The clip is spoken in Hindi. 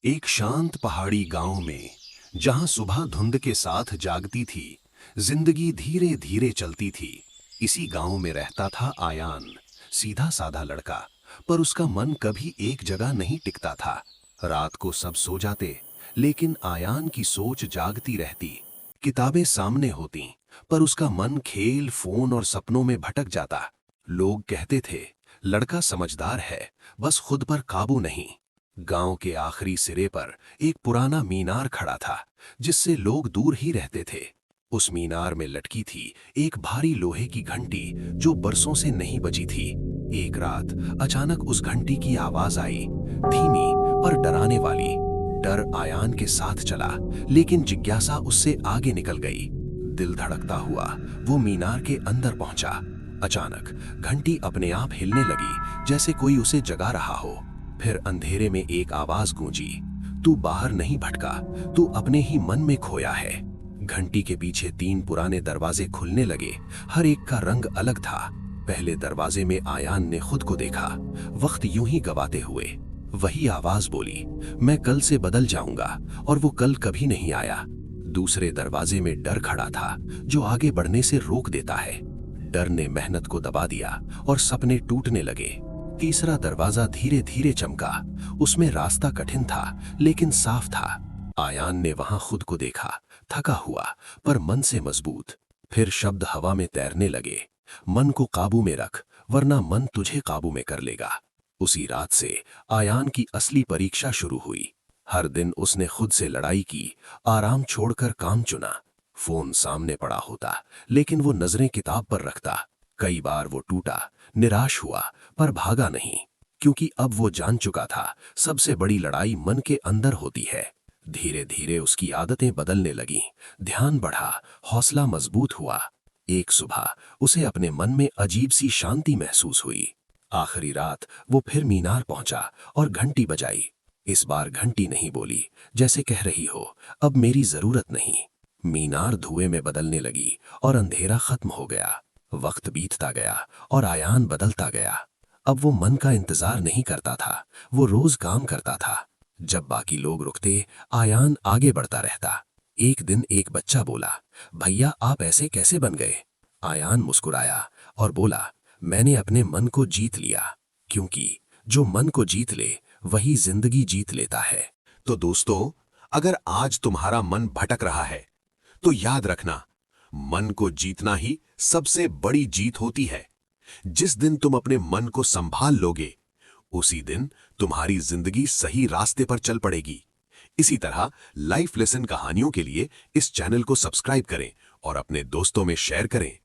एक शांत पहाड़ी गांव में, जहां सुबह धुंध के साथ जागती थी, जिंदगी धीरे धीरे चलती थी। इसी गांव में रहता था आयान, सीधा साधा लड़का। पर उसका मन कभी एक जगह नहीं टिकता था। रात को सब सो जाते, लेकिन आयान की सोच जागती रहती। किताबें सामने होती, पर उसका मन खेल, फोन और सपनों में भटक जाता। लोग कहते थे, लड़का समझदार है, बस खुद पर काबू नहीं। गांव के आखिरी सिरे पर एक पुराना मीनार खड़ा था, जिससे लोग दूर ही रहते थे। उस मीनार में लटकी थी एक भारी लोहे की घंटी, जो बरसों से नहीं बजी थी। एक रात अचानक उस घंटी की आवाज आई, धीमी पर डराने वाली। डर आयान के साथ चला, लेकिन जिज्ञासा उससे आगे निकल गई। दिल धड़कता हुआ वो मीनार के अंदर पहुंचा। अचानक घंटी अपने आप हिलने लगी, जैसे कोई उसे जगा रहा हो। फिर अंधेरे में एक आवाज गूंजी, तू बाहर नहीं भटका, तू अपने ही मन में खोया है। घंटी के पीछे 3 पुराने दरवाजे खुलने लगे। हर एक का रंग अलग था। पहले दरवाजे में आयान ने खुद को देखा, वक्त यूं ही गवाते हुए। वही आवाज बोली, मैं कल से बदल जाऊंगा, और वो कल कभी नहीं आया। दूसरे दरवाजे में डर खड़ा था, जो आगे बढ़ने से रोक देता है। डर ने मेहनत को दबा दिया और सपने टूटने लगे। तीसरा दरवाजा धीरे धीरे चमका। उसमें रास्ता कठिन था, लेकिन साफ था। आयान ने वहां खुद को देखा, थका हुआ पर मन से मजबूत। फिर शब्द हवा में तैरने लगे, मन को काबू में रख, वरना मन तुझे काबू में कर लेगा। उसी रात से आयान की असली परीक्षा शुरू हुई। हर दिन उसने खुद से लड़ाई की, आराम छोड़कर काम चुना। फोन सामने पड़ा होता, लेकिन वो नजरें किताब पर रखता। कई बार वो टूटा, निराश हुआ, पर भागा नहीं, क्योंकि अब वो जान चुका था, सबसे बड़ी लड़ाई मन के अंदर होती है। धीरे धीरे उसकी आदतें बदलने लगीं, ध्यान बढ़ा, हौसला मजबूत हुआ। एक सुबह उसे अपने मन में अजीब सी शांति महसूस हुई। आखिरी रात वो फिर मीनार पहुंचा और घंटी बजाई। इस बार घंटी नहीं बोली, जैसे कह रही हो, अब मेरी जरूरत नहीं। मीनार धुएं में बदलने लगी और अंधेरा खत्म हो गया। वक्त बीतता गया और आयान बदलता गया। अब वो मन का इंतजार नहीं करता था, वो रोज काम करता था। जब बाकी लोग रुकते, आयान आगे बढ़ता रहता। एक दिन एक बच्चा बोला, भैया आप ऐसे कैसे बन गए? आयान मुस्कुराया और बोला, मैंने अपने मन को जीत लिया, क्योंकि जो मन को जीत ले वही जिंदगी जीत लेता है। तो दोस्तों, अगर आज तुम्हारा मन भटक रहा है, तो याद रखना, मन को जीतना ही सबसे बड़ी जीत होती है। जिस दिन तुम अपने मन को संभाल लोगे, उसी दिन तुम्हारी जिंदगी सही रास्ते पर चल पड़ेगी। इसी तरह लाइफ लेसन कहानियों के लिए इस चैनल को सब्सक्राइब करें और अपने दोस्तों में शेयर करें।